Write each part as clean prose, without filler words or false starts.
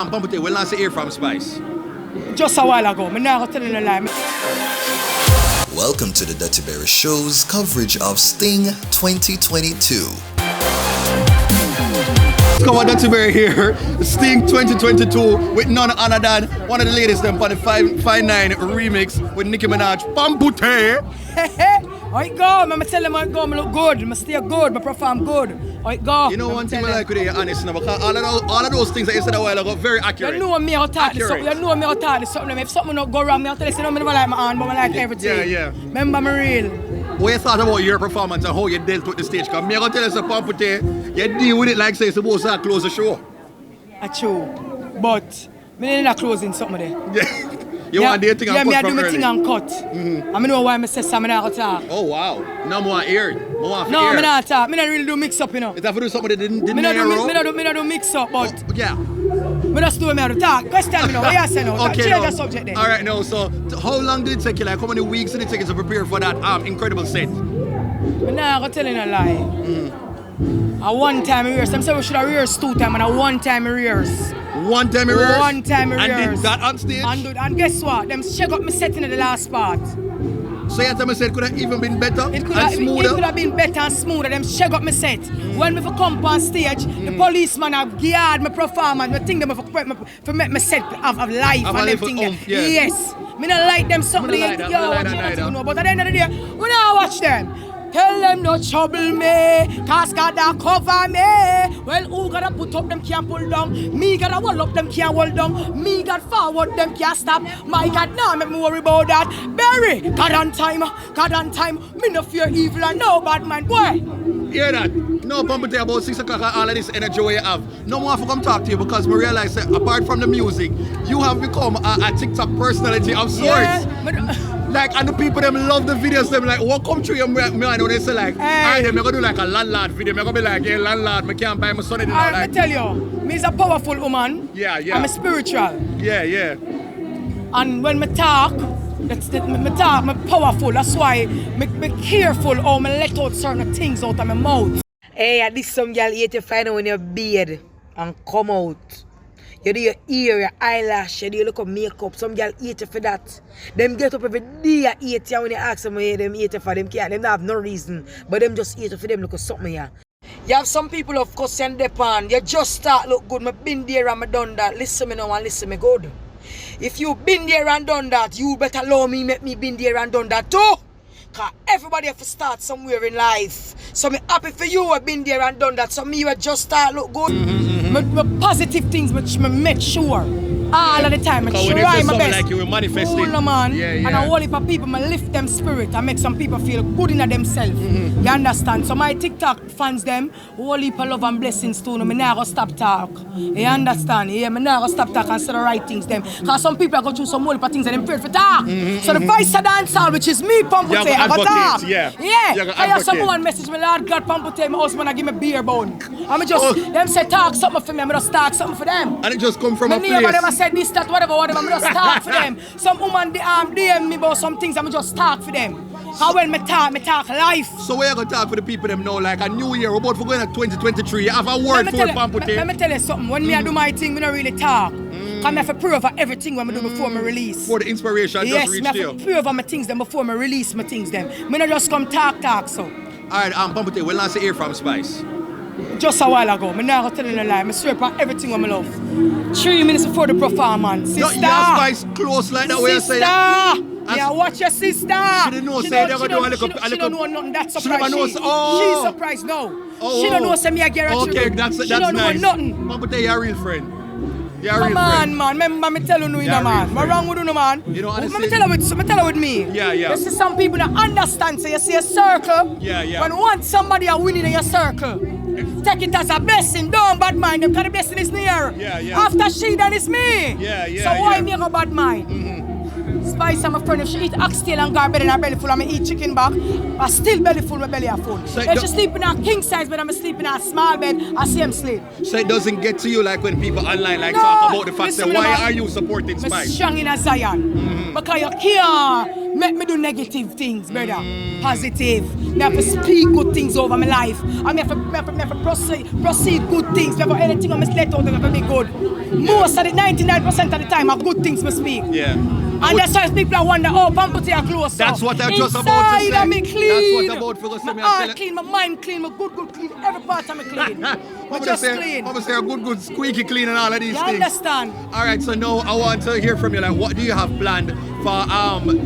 Pamputtae, when last hear from Spice? Just a while ago. I'm not telling a lie. Welcome to the TheDuttyBerryShow's coverage of Sting 2022. Come on, Duttyberry here. Sting 2022 with none other than one of the ladies them on the 5'9" remix with Nicki Minaj. Pamputtae. How it go? I'm tell them how it go. I look good. I stay good. I perform good. How it go? You know one thing I like with you, honest now, because all of those things that you said a while ago, very accurate. You know me how talk this something. You know me how talk this something. If something not go wrong, I'll tell you, no, I never like my hand, but I like everything. Yeah. Remember me real. What you thought about your performance and how you dealt with the stage? Because me going to tell you, Pamputtae, you deal with it like say you're supposed to close the show. That's true. But I need a closing something there. Yeah. You want to do thing and cut me from do my early? thing and cut. I know why I say something I talk. Oh wow. No more ear. No, I'm not talk. I don't really do mix up, you know. Is that for do something that didn't I don't do mix up, but yeah. I just do me to talk. Question me now. What you say now? Okay, change the subject then. Alright, no, so how long did it take you? Like how many weeks did it take you to prepare for that incredible set? I'm not telling a lie. A one time rehearse. Some say we should have rehearsed 2 times and a one time rehearse. One time rehearse? One time rehearse. And did that on stage? And guess what? Them shake up me setting at the last part. So you tell me it could have even been better It could smoother? have been better and smoother. Them shake up me set. When me come on stage, the policeman have guard my performance. I think them for make me set of life and everything. Yeah. Yes. Me not like them something. But at the end of the day, when I watch them, tell them no trouble me, cause God da cover me. Well, who gotta put up them can't pull down? Me gotta hold up them can't hold down. Me got forward them can't stop. My God, now make me worry about that. Berry, God on time. Me no fear evil and no bad mind, boy. Hear that? No, Pamputtae, about 6 o'clock and all of this energy where you have. No more to come talk to you because we realize that apart from the music, you have become a TikTok personality of sorts. Yeah, like, and the people them love the videos, them like, what come through your mind when they say like, alright, I'm gonna do like a landlord video, I'm gonna be like, yeah, landlord, I can't buy my son anything like that. I tell you, me is a powerful woman. Yeah. I'm a spiritual. Yeah. And when me talk, I'm powerful. That's why me careful how me let out certain things out of my mouth. Hey, at least some girl hate to find out when you're beard and come out. You do your ear, your eyelash, you do your look of makeup. Some girl hate you for that. Them get up every day and hate you when you ask them why them hate you for them. Them don't have no reason. But them just hate you for them look of something here. You have some people of course and depend. You just start look good. I been there and I done that. Listen me now and listen me good. If you been there and done that, you better allow me make me been there and done that too. Cause everybody have to start somewhere in life. So me happy for you have been there and done that. So me just start look good. My positive things which me make sure. All of the time, I try my best. Like you were manifesting. Cool, man. Yeah. And I want for people, I lift them spirit and make some people feel good in themselves. You understand? So my TikTok fans them, whole heap of love and blessings to them. I never stop talk. You understand? Yeah, I never stop talk and say the right things them. Because some people go through some whole heap of things and them afraid for talk. So the voice of dancehall, which is me, Pamputtae, I go talk. Yeah. I have someone message me, Lord God, Pamputtae, my husband, I give me beer bone. I'm just, them say talk something for me, I'm just talk something for them. And it just come from a place. Said this, that, whatever, I'm just talk for them. Some woman DM me about some things, I'm just talk for them. How when me talk life. So where you gonna talk for the people them know like a new year, we're about for going to 2023, you have a word for Pamputtae. Let me tell you something, when me I do my thing, me don't really talk. Cause I have to prove for everything when I do before me release. For the inspiration just reach there. you. Yes, I have to prove for my things them before me release my things them. Me not just come talk so. Alright, Pamputtae, when last hear from Spice? Just a while ago, I'm not telling a lie. I swear upon everything I love. 3 minutes before the performance. Sister! Your Spice close like that way you say that. Yeah, watch your sister. She didn't know say they're going to do a little... She don't know nothing. That's surprised. She never knows. She's surprised now. She don't know say me I guarantee. Okay, that's nice. She don't know nothing. Pamputtae, you're a real friend. You're a real friend. friend. Man. Remember me tell you no, man. What's wrong with you, man? You know, honestly... Me tell you with me. Yeah. You see some people that understand. So you see a circle. Yeah. When once somebody are winning in your circle, take it as a blessing. Don't bad mind them, because the blessing is near. Yeah. After she, then it's me. Yeah. So why me go bad mind? Spice and my friend, if she eat oxtail and garbage and her belly full, and me eat chicken back, I still belly full, my belly are full. So if she sleep in a king size bed, I'm sleeping in a small bed, I see him sleep. So it doesn't get to you like when people online talk about the fact that why are you supporting I'm Spice? strong in a Zion. Because you can't make me do negative things, brother. Positive. Me have to speak good things over my life. I have to proceed good things. Me have to anything I'm let out, I have to be good. Most of the 99% of the time, are good things me speak. Yeah. And that's why people are wonder, oh, Pamputtae are close. That's what I'm just about to say. Inside of me clean. That's what I'm about to say. My heart clean, my mind clean, my good clean. Every part of me clean. I'm just clean. I'm going to say a good, squeaky clean and all of these you things. Understand? All right, so now I want to hear from you. Like, what do you have planned for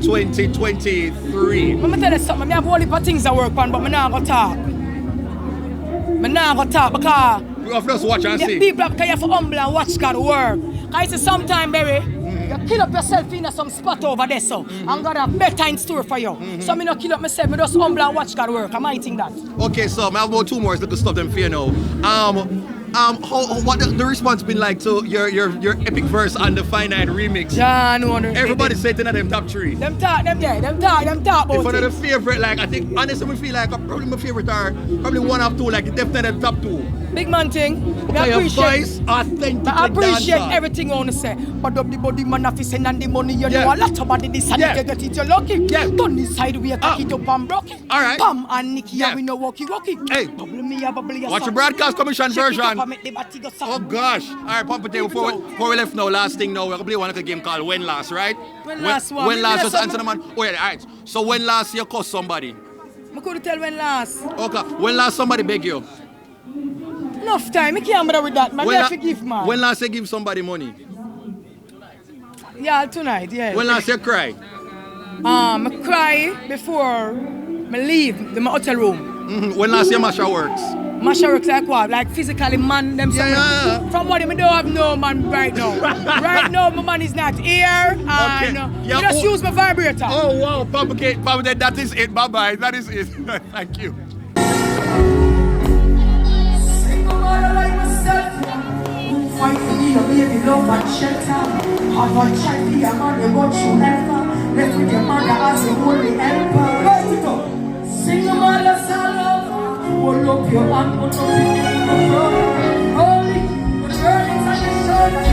2023? I'm going to tell you something. I have all the things I work on, but I'm not going to talk. I'm not going to talk because... You have to just watch and see. People have to humble and watch God work. Because it's sometimes, baby, you kill up yourself in some spot over there, so. And God have better in store for you. So I don't kill up myself, I just humble and watch God work. I might think that. Okay, so I have about 2 more little stuff them for you now. What the response been like to your epic verse on the Finite remix? Yeah, no. Everybody said to them top 3. Them talk about It's one it. of the favorite, like I think honestly we feel like probably my favorite are probably 1 of 2, like definitely top 2. Big man thing. Okay, your voice, authentic. I appreciate everything you want to say. But up the body man have to send and the money, you know a lot about this and you get it, you're lucky. Yeah. Turn this side we cock it up and broke it. Alright. Pam and Nicky, we know walkie. Hey. Bubble me, bubble your Watch your broadcast commission version. Oh gosh. Alright, Pamputtae, before we left now, last thing now, we're gonna play one little game called When Last, right? When last, just answer the man. Oh yeah, alright. So when last you cuss somebody? I couldn't tell when last. Okay. When last somebody beg you? Enough time, I can't bother with that, man. I forgive, man. When last you give somebody money? Yeah, tonight, yeah. When last you cry? I cry before I leave the hotel room. When last you masha works? Masha works like what? Like physically man them Yeah. From what I don't have no man right now. Right now my man is not here and Yeah, you just use my vibrator. Oh wow, Pamputtae, that is it. Bye-bye. That is it. Thank you. Fight for me, your baby love and shelter. Have a child, be a man, you got you helper. Left with your mother as a holy helper. Right it up. Sing a mother's love. Hold up your hand, hold up your hand. Holy, the burdens on your shoulders.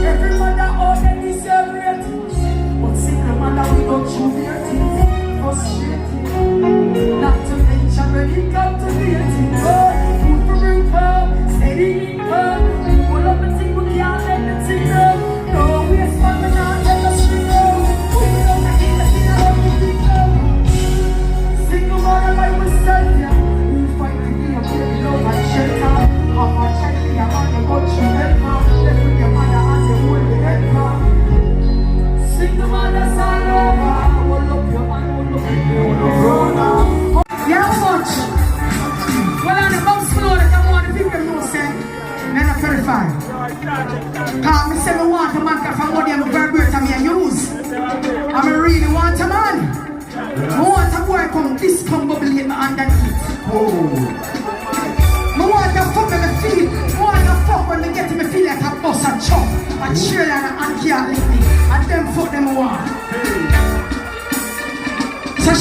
Every mother already deserves ratings. But single mother, we got you their things. Frustrating. Not to mention when it comes to dating. Steady income, all of the things we can't let the thing go. No, we're smoking on, let us go. We don't like it, let's get out of the go. Single mother like myself, yeah. We fight to be a baby love and shelter. Have a child, be a man, you got you helper. Left with your mother as a holy helper. Single mothers all over. Hold up your hand, hold up your hand. Yeah, how much? Well, on the box floor, then I verify. Because I say I want a man from what they vibrate me and use. I really want a man. I want a boy come discombobulate me underneath. I want to fuck with my feet. I want to fuck when they get to me feel like a bus and chop. A chill and can't lick me. And them fuck them want. So